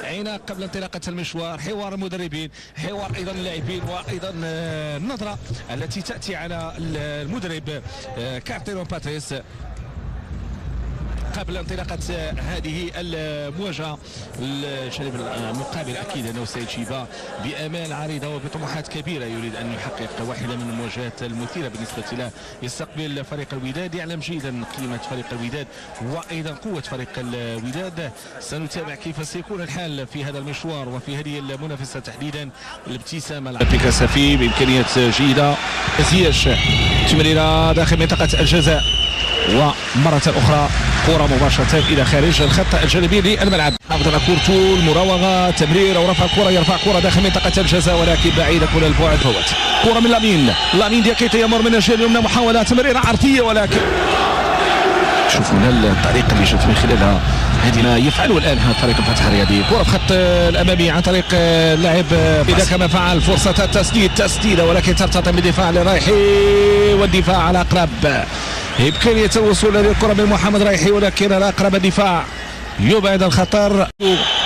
عناق قبل انطلاقة المشوار، حوار المدربين، حوار أيضا اللاعبين، وأيضا النظرة التي تأتي على المدرب كارتيرون باتريس قبل انطلاقة هذه المواجهة. الجانب المقابل أكيد أنه سيد شيبا بآمال عريضة وبطموحات كبيرة يريد أن يحقق واحدة من المواجهات المثيرة بالنسبة له. يستقبل فريق الوداد، يعلم جيدا قيمة فريق الوداد وأيضا قوة فريق الوداد. سنتابع كيف سيكون الحال في هذا المشوار وفي هذه المنافسة تحديدا. الابتسامة بكاسافي بإمكانيات جيدة، زياش تمريرة داخل منطقة الجزاء، ومرة أخرى كرة مباشرة إلى خارج الخط الجانبي للملعب. أفضل كورتو، المراوغة، تمرير ورفع الكرة، يرفع كرة داخل منطقة الجزاء ولكن بعيدة كل البعد. فوت كرة من لامين دياكيتي يمر من الجهة اليمنى، محاولة تمريرة عرضية ولكن شوفوا هنا الطريقة اللي جات من خلالها هذه ما يفعله الآن فريق الفتح الرياضي. كرة في الخط الأمامي عن طريق اللاعب إذا كما فعل فرصة تسديدة ولكن ترتطم بالدفاع لرايحي، والدفاع على أقرب، إمكانية الوصول للكرة من محمد رايحي ولكن على أقرب الدفاع يبعد الخطر،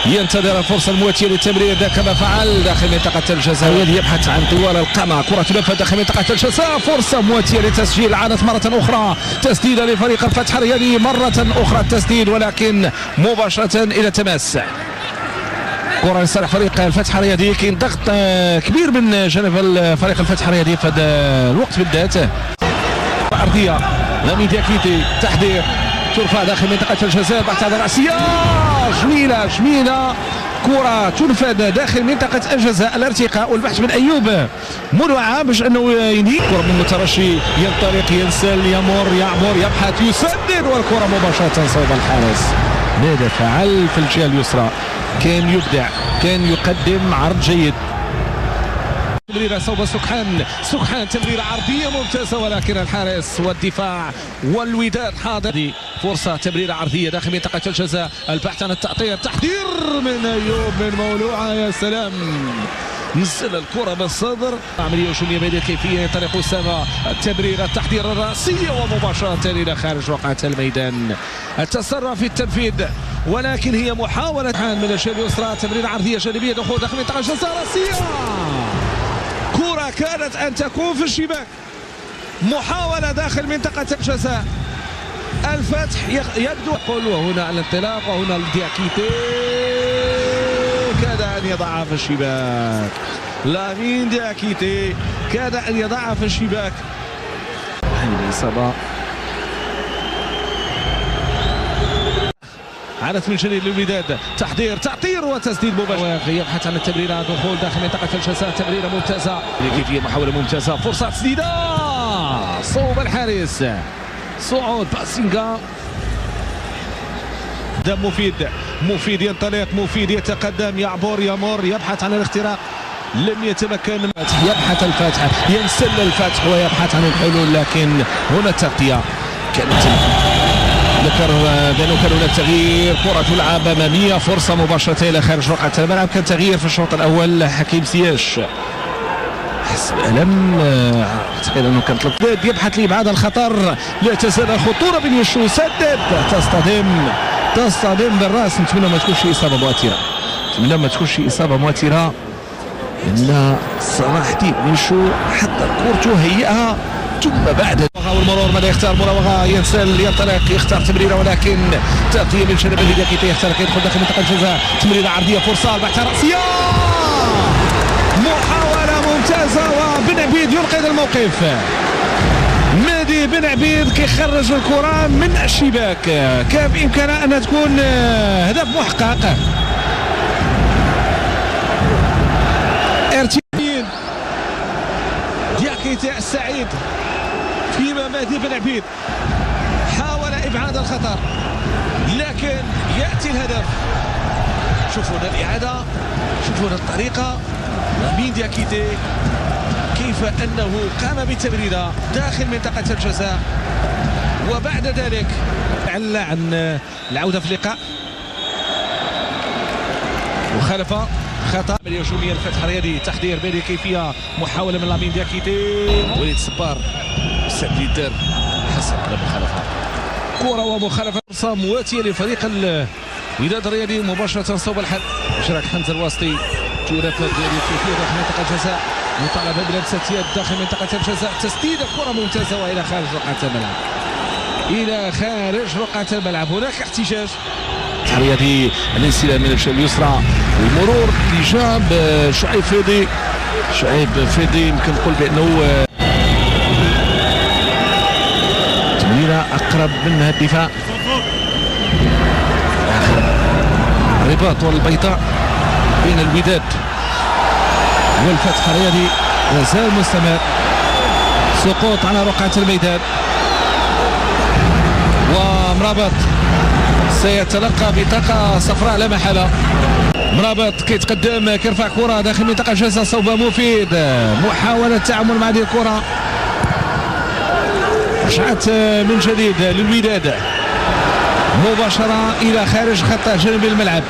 ينتظر الفرصة المواتية للتمرير كما فعل داخل منطقة الجزاء، يبحث عن طوال القامة. كرة تنفذ داخل منطقة الجزاء، فرصة مواتية للتسجيل، عادت مرة أخرى تسديدة لفريق الفتح الرياضي، مرة أخرى التسديد ولكن مباشرة إلى تماس. كرة لصالح فريق الفتح الرياضي، كاين ضغط كبير من جانب فريق الفتح الرياضي في هذا الوقت بالذات. أرضية لامين دياكيتي، تحضير، ترفع داخل منطقة الجزاء، بعد رأسية جميلة، كرة تنفذ داخل منطقة الجزاء، الارتقاء والبحث من أيوب مروعة باش أنه ينهي. كرة من المترشي، ينطلق، ينسل، يمر، يعبر، يبحث، يسدد، والكرة مباشرة صوب الحارس. ماذا فعل في الجهة اليسرى؟ كان يبدع، كان يقدم عرض جيد. تمريرة صوب سكحان، تمريرة عرضية ممتازة ولكن الحارس والدفاع والوداد حاضر. فرصة تمريرة عرضية داخل منطقة الجزاء، البحث عن التأطير، تحضير من أيوب من مولوعة، يا سلام، نزل الكرة بالصدر، عملية هجومية بهذه الكيفية، ينطلق أسامة، التمريرة، التحضير الرأسية ومباشرة إلى خارج رقعة الميدان. التسرع في التنفيذ ولكن هي محاولة من الجهة اليسرى، تمريرة عرضية جانبية، دخول داخل منطقة الجزاء، رأسية، كرة كانت أن تكون في الشباك، محاولة داخل منطقة الجزاء. الفتح يبدو يقول، وهنا الانطلاق، وهنا الدياكيتي كاد أن يضعها في الشباك. لامين دياكيتي كاد أن يضعها في الشباك. هذه الإصابة عادت من جديد للوداد، تحضير، تأطير وتسديد مباشر، يبحث عن التمريرة، دخول داخل منطقة الجزاء، تمريرة ممتازة، كيفية محاولة ممتازة، فرصة تسديدة صوب الحارس، صعود باسينغا، دم مفيد ينطلق، مفيد يتقدم، يعبر، يمر، يبحث عن الاختراق، لم يتمكن، يبحث الفتح، ينسل الفتح ويبحث عن الحلول لكن هنا التغطية كانت. ذكر بأنه كان هناك تغيير، كرة تلعب أمامية، فرصة مباشرة إلى خارج رقعة الملعب. كان تغيير في الشوط الأول، حكيم زياش حس بألم، أعتقد أنه كان طلب، يبحث لإبعاد الخطر، لا تزال الخطورة بن يشو، يسدد، تصطدم بالرأس. نتمنى ما تكونش إصابة مواترة، إن صلاح الدين بن يشو حتى كورته هيئها، ثم بعد والمرور ماذا يختار؟ مراوغة، ينسل، ينطلق، يختار تمريرة ولكن تغطية من جانب الدياكيتي، يخترق، يدخل داخل منطقة الجزاء، تمريرة عرضية، فرصة، البحث عن رأسية، محاولة ممتازة، وبن عبيد ينقذ الموقف. مهدي بن عبيد كيخرج الكرة من الشباك، كان بإمكانها أنها تكون هدف محقق. دياكيتي السعيد فيما مهدي بن عبيد حاول إبعاد الخطر لكن يأتي الهدف. شوفوا هنا الإعادة، شوفوا هنا الطريقة، لامين دياكيتي كيف أنه قام بتمريرة داخل منطقة الجزاء، وبعد ذلك أعلن عن العودة في اللقاء. مخالفة، خطأ، عملية هجومية للفتح الرياضي، تحضير بهذه الكيفية، محاولة من لامين دياكيتي، وليد صبار سديد حسب المخالفة، كرة ومخالفة، فرصة مواتية لفريق الوداد الرياضي مباشرة صوب الحد. اشراك حمزه الواسطي جولة في داخل منطقه الجزاء، مطالبه بلمسه يد داخل منطقه الجزاء، تسديده كره ممتازه والى خارج رقعه الملعب، الى خارج رقعه الملعب. هناك احتجاج. تحرية الانسلام من اليسرى والمرور اللي جاب شعيب فيدي. شعيب فيدي يمكن نقول بانه تمريره اقرب منها الدفاع. الرباط والبيضاء بين الوداد والفتح الرياضي يزال مستمر. سقوط على رقعة الميدان ومرابط سيتلقى بطاقة صفراء لا محالة. مرابط كيتقدم كيرفع كرة داخل منطقة الجزاء صوب مفيد، محاولة التعامل مع هذه الكرة، رجعت من جديد للوداد مباشرة إلى خارج خط جانبي الملعب.